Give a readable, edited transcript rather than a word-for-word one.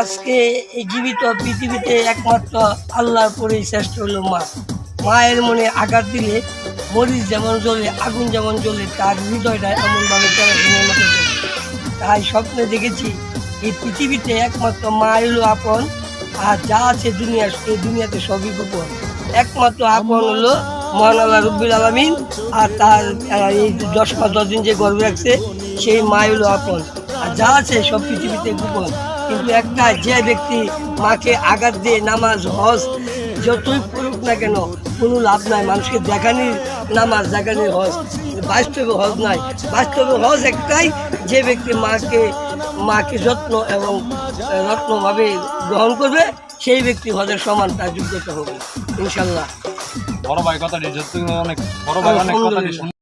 আজকে এই জীবিত পৃথিবীতে একমাত্র আল্লাহর পরেই শ্রেষ্ঠ হলো মা। মায়ের মনে আঘাত দিলে মরিচ যেমন জ্বলে, আগুন যেমন জ্বলে, তার হৃদয়টা এমনভাবে কেরোসিনের মতো জ্বলে। তাই স্বপ্নে দেখেছি এই পৃথিবীতে একমাত্র মা হলো আপন, আর যা আছে এই দুনিয়াতে সবই গোপন। একমাত্র আপন হলো মহান আল্লাহ রব্বুল আলামিন, আর তার এই 10 মাস 10 দিন যে গর্ভে রাখছে সেই মা হলো আপন, আর যা আছে সব পৃথিবীতে গোপন। কিন্তু একটা যে ব্যক্তি মাকে আঘাত দিয়ে নামাজ হজ যতই করুক না কেন কোনো লাভ নাই। মানুষকে দেখানির নামাজ, দেখানির হজ, বাস্তবে হজ নাই। বাস্তবে হজ একটাই, যে ব্যক্তি মাকে যত্ন এবং রত্নভাবে গ্রহণ করবে সেই ব্যক্তি হজের সমান তার যোগ্যতা হবে ইনশাল্লাহ। বড় ভাই কথাটি অনেক বড় ভাই অনেক কথাটি